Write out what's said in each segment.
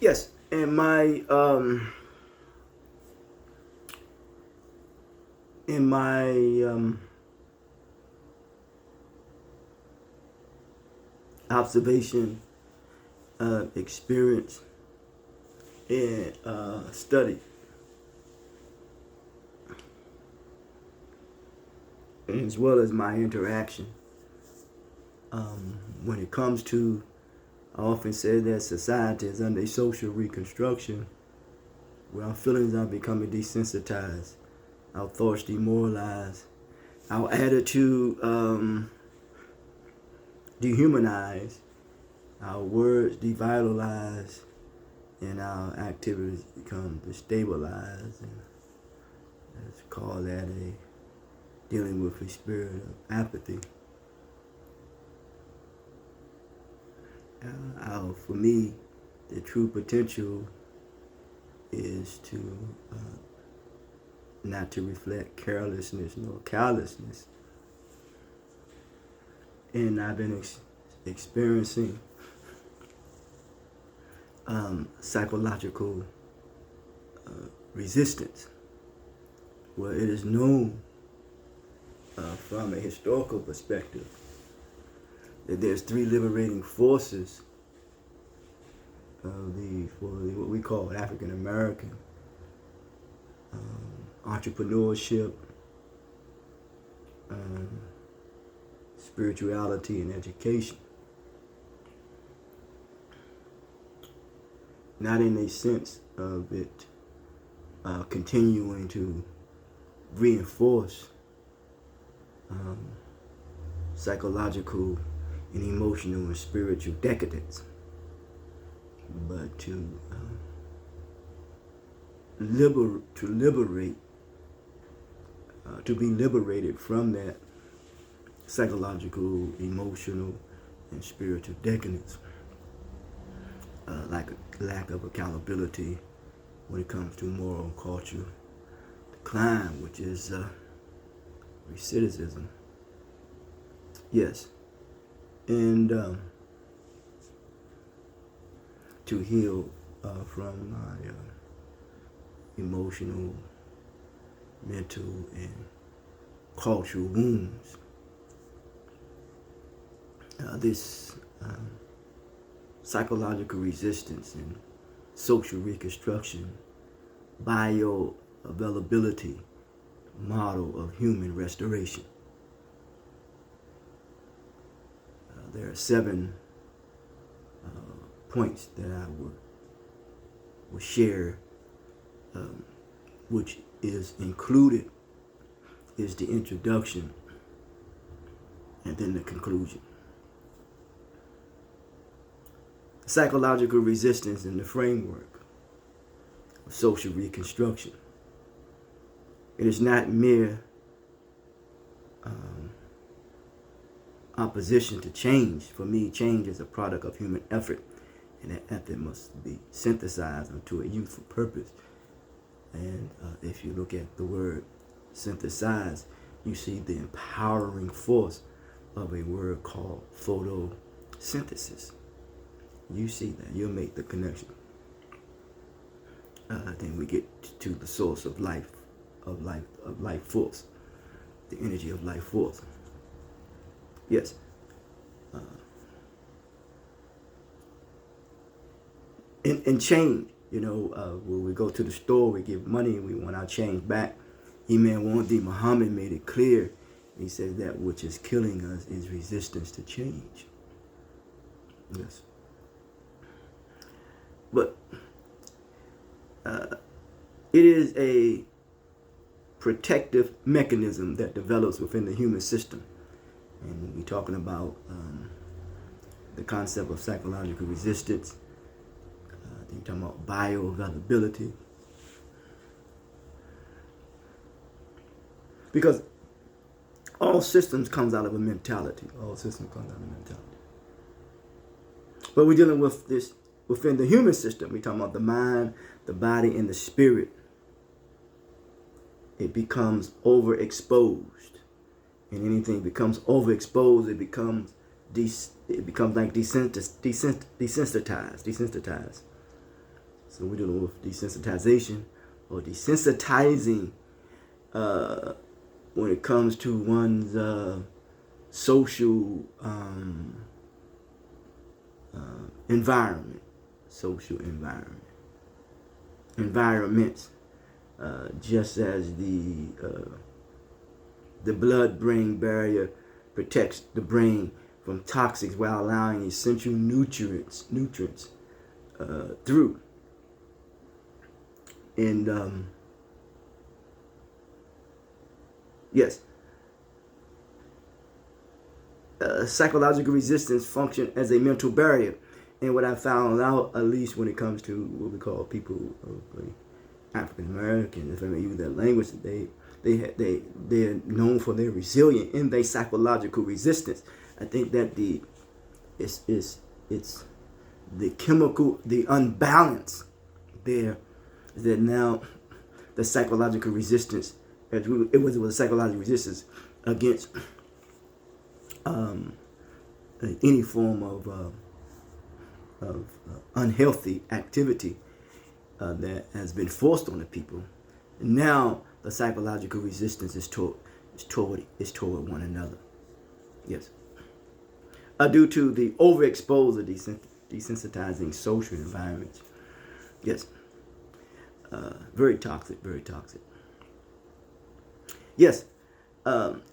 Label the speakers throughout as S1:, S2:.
S1: Yes, in my observation, experience, and study, as well as my interaction, when it comes to, I often say that society is under social reconstruction, where our feelings are becoming desensitized, our thoughts demoralized, our attitude dehumanized, our words devitalized, and our activities become destabilized. And let's call that a dealing with a spirit of apathy. For me, the true potential is to not to reflect carelessness nor callousness. And I've been experiencing psychological resistance, where it is known from a historical perspective that there's three liberating forces for what we call African American entrepreneurship, spirituality, and education. Not in a sense of it continuing to reinforce psychological and emotional and spiritual decadence, but to liberate, to be liberated from that psychological, emotional, and spiritual decadence, like a lack of accountability when it comes to moral and cultural decline, which is recidivism. Yes, and to heal from my emotional, mental, and cultural wounds. This psychological resistance and social reconstruction, bioavailability model of human restoration. There are 7 points that I will share, which is included is the introduction and then the conclusion. Psychological resistance in the framework of social reconstruction. It is not mere opposition to change. For me, change is a product of human effort, and that effort must be synthesized into a useful purpose. And if you look at the word synthesize, you see the empowering force of a word called photosynthesis. You see that, you'll make the connection. Then we get to the source of life force, the energy of life force. Yes. And change, when we go to the store, we give money, we want our change back. Imam Wandi Muhammad made it clear. He says that which is killing us is resistance to change. Yes. But it is a protective mechanism that develops within the human system. And we're talking about the concept of psychological resistance. You're talking about bioavailability. Because all systems comes out of a mentality. But we're dealing with this within the human system. We're talking about the mind, the body, and the spirit. It becomes overexposed. And anything becomes overexposed, it becomes like desensitized. So we're dealing with desensitization or desensitizing when it comes to one's social environment. Social environments, just as the blood-brain barrier protects the brain from toxics while allowing essential nutrients through. And yes, psychological resistance function as a mental barrier. And what I found out, at least when it comes to what we call people of African American, if I may use that language, they're known for their resilience in their psychological resistance. I think that it's the chemical, the unbalance there, that now the psychological resistance, it was a psychological resistance against any form of unhealthy activity that has been forced on the people. Now the psychological resistance is toward one another. Yes. Due to the overexposed or desensitizing social environments. Yes. Very toxic. Yes.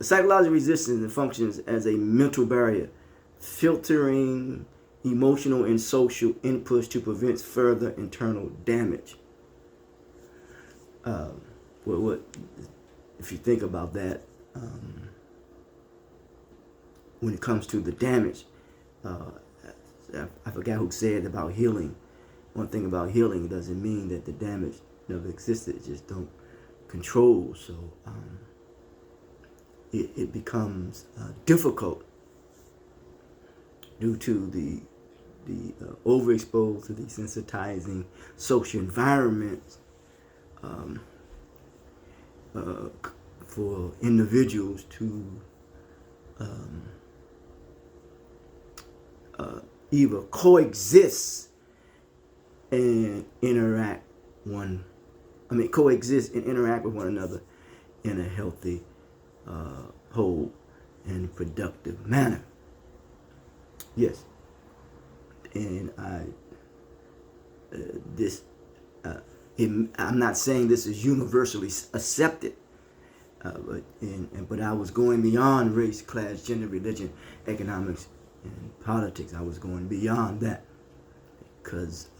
S1: Psychological resistance functions as a mental barrier, filtering emotional and social inputs to prevent further internal damage. What if you think about that, when it comes to the damage, I forgot who said about healing. One thing about healing doesn't mean that the damage never existed. It just don't control. So it becomes difficult due to the overexposed to desensitizing social environments for individuals to either coexist and coexist and interact with one another in a healthy, whole, and productive manner. Yes. And I'm not saying this is universally accepted, but I was going beyond race, class, gender, religion, economics, and politics. I was going beyond that, because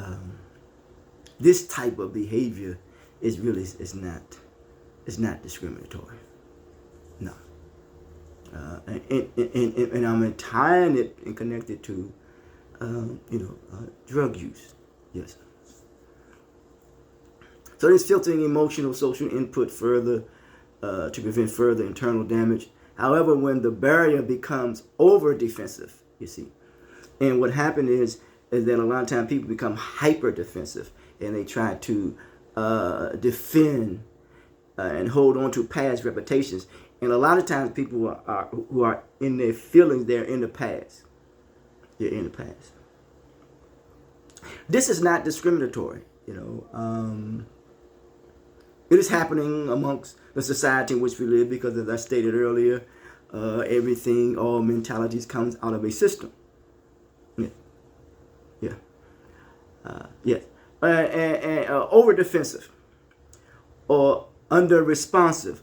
S1: this type of behavior is not discriminatory. No. And I'm tying it and connected to drug use. Yes. So it's filtering emotional, social input further to prevent further internal damage. However, when the barrier becomes over defensive, you see, and what happened is that a lot of times people become hyper defensive and they try to defend and hold on to past reputations. And a lot of times people who are in their feelings, they're in the past. They're in the past. This is not discriminatory, It is happening amongst the society in which we live because, as I stated earlier, all mentalities comes out of a system. Yes. Over defensive or under responsive.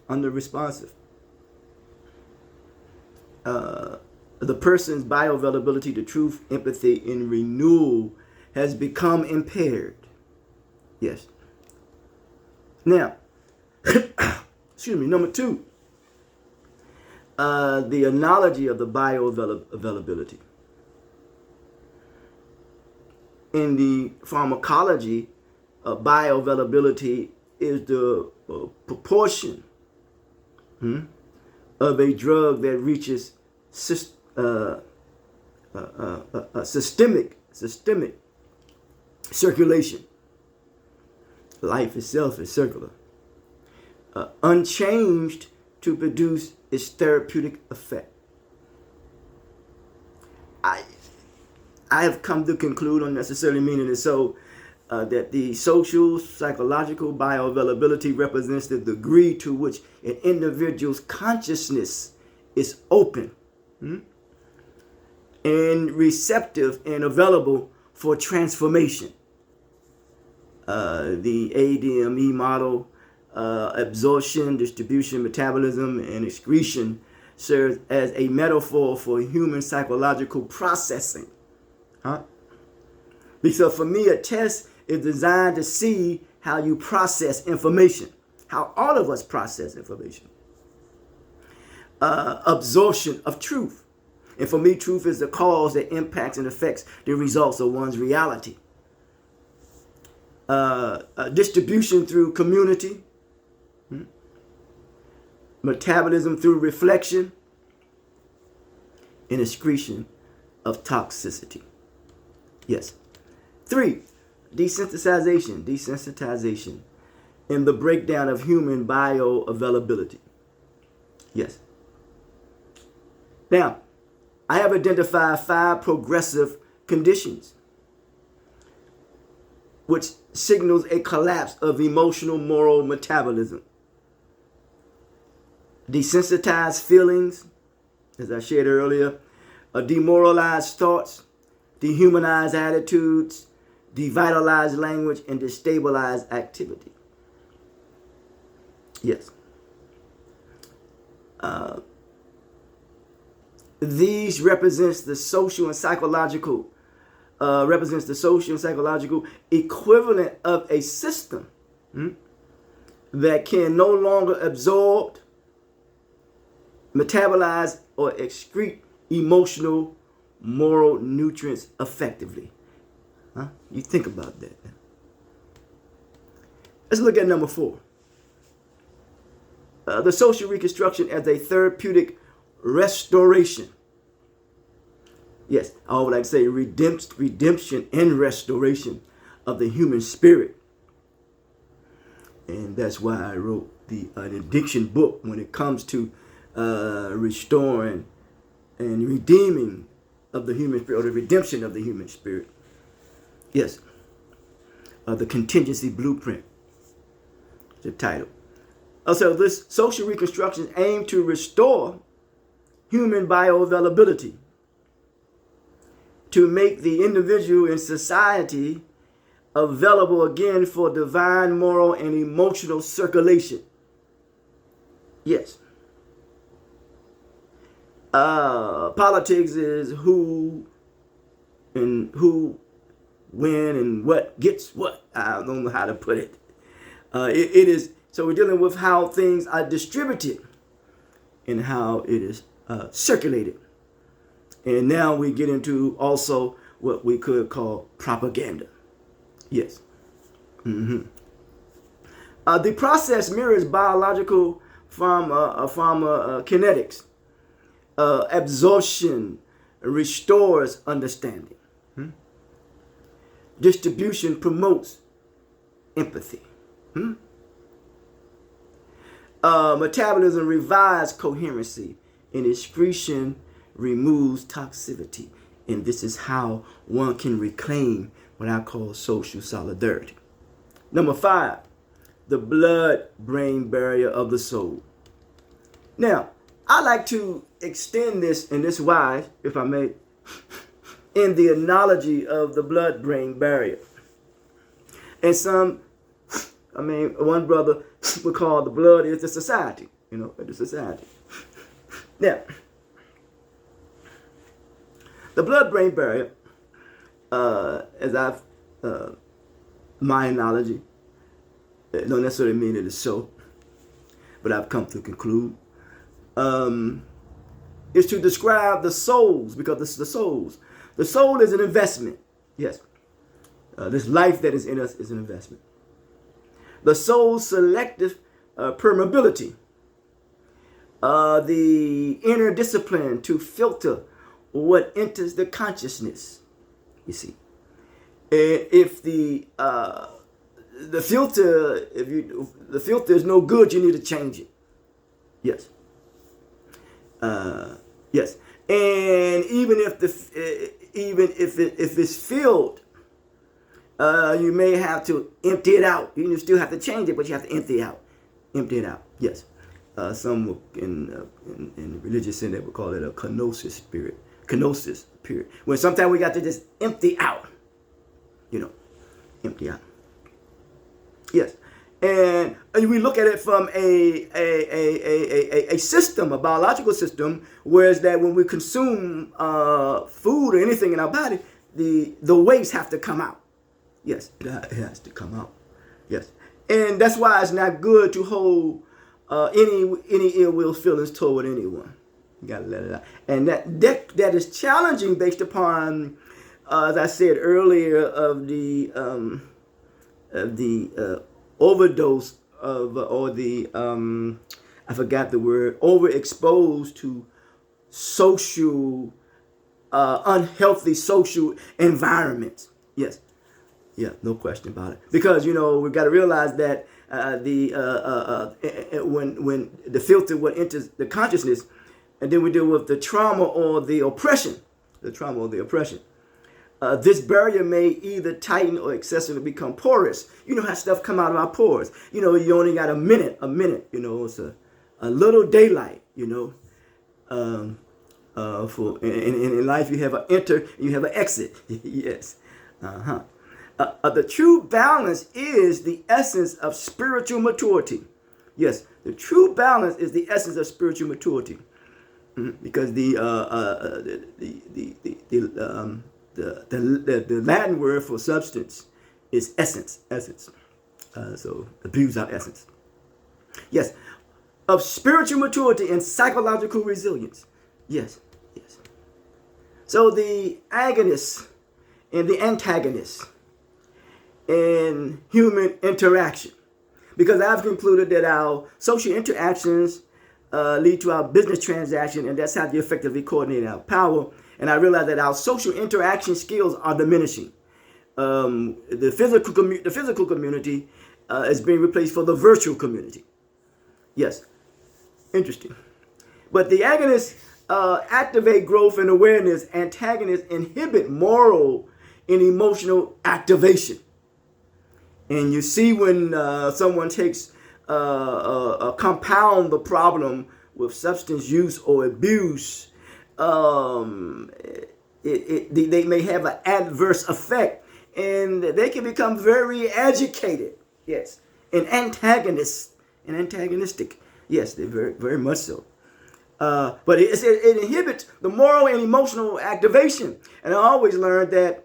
S1: The person's bioavailability to truth, empathy, and renewal has become impaired. Yes. Now, excuse me, number 2, the analogy of the bioavailability. In the pharmacology, bioavailability is the proportion of a drug that reaches systemic circulation. Life itself is circular. Unchanged to produce its therapeutic effect. I have come to conclude, unnecessarily meaning it so, that the social, psychological bioavailability represents the degree to which an individual's consciousness is open and receptive and available for transformation. The ADME model, absorption, distribution, metabolism, and excretion, serves as a metaphor for human psychological processing. Because for me, a test is designed to see how you process information, how all of us process information. Absorption of truth. And for me, truth is the cause that impacts and affects the results of one's reality. Distribution through community. Metabolism through reflection. And excretion of toxicity. Yes. 3, desensitization, and the breakdown of human bioavailability. Yes. Now, I have identified 5 progressive conditions which signals a collapse of emotional moral metabolism. Desensitized feelings, as I shared earlier, demoralized thoughts, dehumanized attitudes, devitalized language, and destabilized activity. Yes. These represents the social and psychological equivalent of a system that can no longer absorb, metabolize, or excrete emotional, moral nutrients effectively. You think about that. Let's look at number 4. The social reconstruction as a therapeutic restoration. Yes, I would like to say redemption and restoration of the human spirit. And that's why I wrote an addiction book when it comes to restoring and redeeming of the human spirit, or the redemption of the human spirit. Yes. The contingency blueprint. The title. So this social reconstruction aims to restore human bioavailability, to make the individual and society available again for divine, moral, and emotional circulation. Yes. Politics is who, when, and what gets what. I don't know how to put it. It is, so we're dealing with how things are distributed and how it is circulated. And now we get into also what we could call propaganda. Yes. The process mirrors biological pharmacokinetics. Absorption restores understanding. Distribution promotes empathy. Metabolism revives coherency, and excretion removes toxicity. And this is how one can reclaim what I call social solidarity. Number 5, the blood-brain barrier of the soul. Now, I like to extend this in this wise, if I may, in the analogy of the blood-brain barrier. And one brother would call the blood is the society, the society. Now, the blood-brain barrier, as I've, my analogy, it don't necessarily mean it is so, but I've come to conclude, is to describe the souls, because this is the souls. The soul is an investment. Yes. This life that is in us is an investment. The soul's selective permeability, the inner discipline to filter what enters the consciousness. You see, if the filter, the filter is no good, you need to change it. Yes. Yes. And even if it's filled You may have to empty it out. You still have to change it, but you have to empty it out. Empty it out. Yes. Some in religious sin, they would call it a kenosis spirit. Kenosis period. When sometimes we got to just empty out. Empty out. Yes. And we look at it from a system, a biological system, whereas that when we consume food or anything in our body, the waste have to come out. Yes, it has to come out. Yes. And that's why it's not good to hold any ill will feelings toward anyone. You gotta let it out. And that is challenging based upon, as I said earlier, of the overdose of I forgot the word, overexposed to social unhealthy social environments. Yes. Yeah, no question about it. Because we've got to realize that when the filter what enters the consciousness, and then we deal with the trauma or the oppression, this barrier may either tighten or excessively become porous. You know how stuff come out of our pores. You only got a minute. It's a little daylight. For in life you have an enter, you have an exit. Yes. The true balance is the essence of spiritual maturity. Yes, the true balance is the essence of spiritual maturity, because the Latin word for substance is essence. So abuse our essence. Yes, of spiritual maturity and psychological resilience. Yes. So the agonist and the antagonist in human interaction, because I've concluded that our social interactions lead to our business transaction, and that's how they effectively coordinate our power. And I realize that our social interaction skills are diminishing. The physical community is being replaced for the virtual community. Yes, interesting. But the agonists activate growth and awareness. Antagonists inhibit moral and emotional activation. And you see when someone takes compound the problem with substance use or abuse, they may have an adverse effect, and they can become very agitated. Yes, and antagonistic. Yes, they're very, very much so. But it inhibits the moral and emotional activation. And I always learned that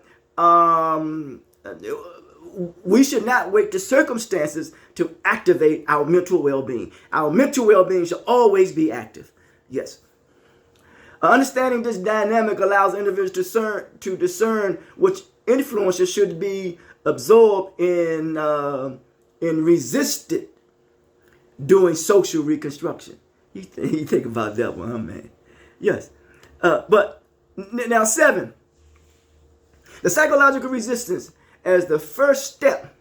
S1: we should not wait to circumstances to activate our mental well-being. Our mental well-being should always be active. Yes. Understanding this dynamic allows individuals to discern which influences should be absorbed and resisted during social reconstruction. You think about that one, huh, man? Yes. But now 7. The psychological resistance as the first step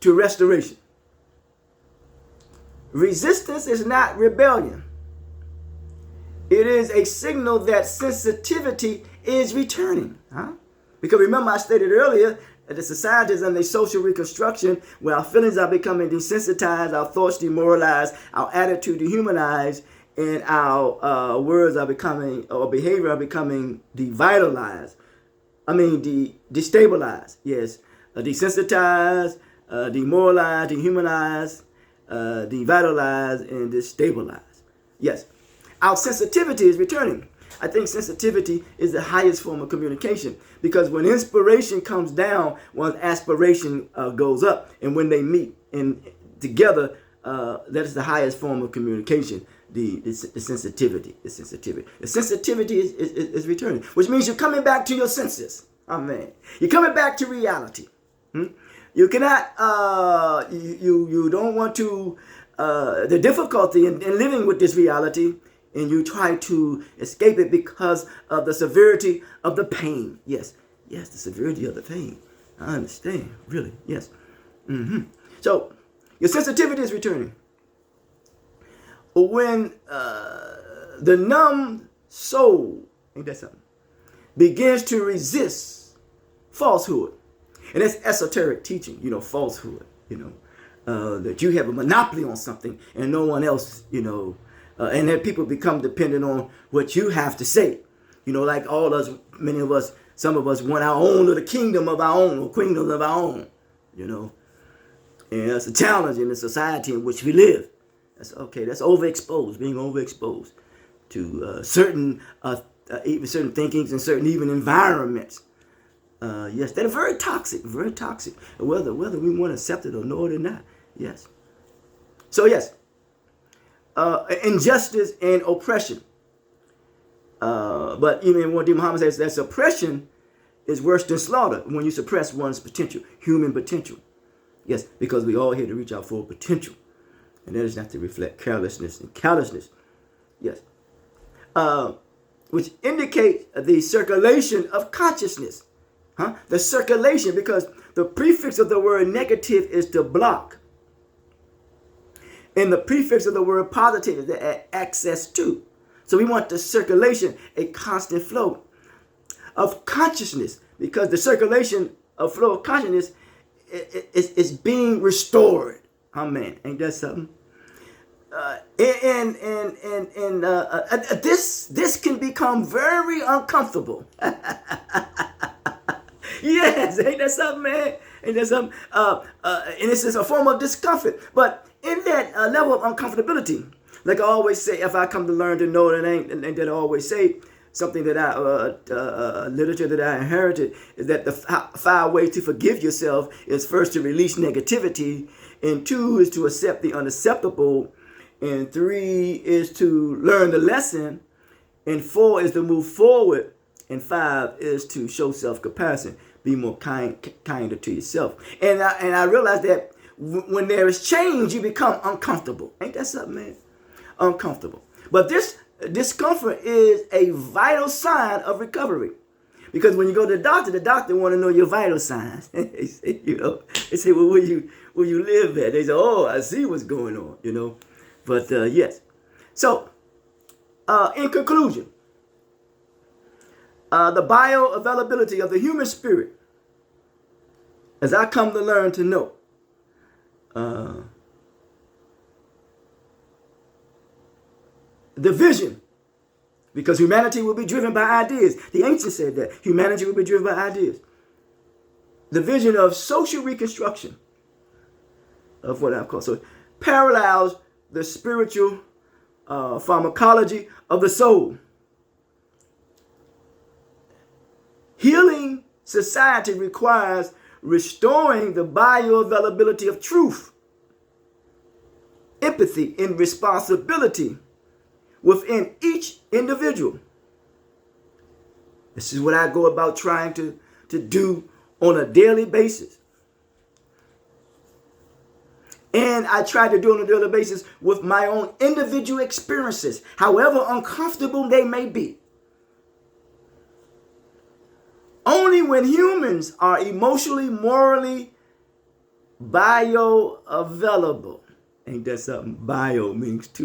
S1: to restoration. Resistance is not rebellion. It is a signal that sensitivity is returning. Because remember, I stated earlier that the society is under social reconstruction, where our feelings are becoming desensitized, our thoughts demoralized, our attitude dehumanized, and our words are becoming, or behavior are becoming destabilized. Yes, desensitized, demoralized, dehumanized, devitalized, and destabilized. Yes, our sensitivity is returning. I think sensitivity is the highest form of communication, because when inspiration comes down, one's aspiration goes up, and when they meet and together, that is the highest form of communication. The sensitivity. The sensitivity is returning, which means you're coming back to your senses. Amen. You're coming back to reality. You cannot. You don't want to. The difficulty in living with this reality, and you try to escape it because of the severity of the pain. Yes, the severity of the pain. I understand. Really, yes. So your sensitivity is returning. When the numb soul, ain't that something, begins to resist falsehood, And that's esoteric teaching, falsehood, that you have a monopoly on something and no one else, and that people become dependent on what you have to say. Like all us, many of us, some of us want our own little kingdom of our own, or kingdoms of our own, And it's a challenge in the society in which we live. That's okay. That's overexposed, being overexposed to even certain thinkings and certain even environments. Yes, that are very toxic, whether we want to accept it or know it or not. Yes. So yes, injustice and oppression. But even what Muhammad says, that suppression is worse than slaughter when you suppress one's potential, human potential. Yes, because we all here to reach our full potential. And that is not to reflect carelessness and callousness. Yes. Which indicates the circulation of consciousness. The circulation, because the prefix of the word negative is to block. And the prefix of the word positive is to add access to. So we want the circulation, a constant flow of consciousness, because the circulation of flow of consciousness is being restored. Amen. Ain't that something? This can become very uncomfortable. Yes, ain't that something, man? Ain't that something? And this is a form of discomfort. But in that level of uncomfortability, like I always say, if I come to learn to know that and that I always say, something that literature that I inherited is that the 5 ways to forgive yourself is first to release negativity, and 2 is to accept the unacceptable, and 3 is to learn the lesson, and 4 is to move forward, and 5 is to show self-compassion, be more kinder to yourself. And I realized that when there is change, you become uncomfortable. Ain't that something, man? Uncomfortable. But this discomfort is a vital sign of recovery. Because when you go to the doctor want to know your vital signs. They say, well, where you live at? They say, oh, I see what's going on, But yes. So, in conclusion, the bioavailability of the human spirit, as I come to learn to know, the vision, because humanity will be driven by ideas. The ancients said that humanity will be driven by ideas. The vision of social reconstruction of what I've called. So it parallels the spiritual pharmacology of the soul. Healing society requires restoring the bioavailability of truth, empathy, and responsibility within each individual. This is what I go about trying to do on a daily basis. And I try to do it on a daily basis with my own individual experiences, however uncomfortable they may be. Only when humans are emotionally, morally bioavailable. Ain't that something? Bio means two.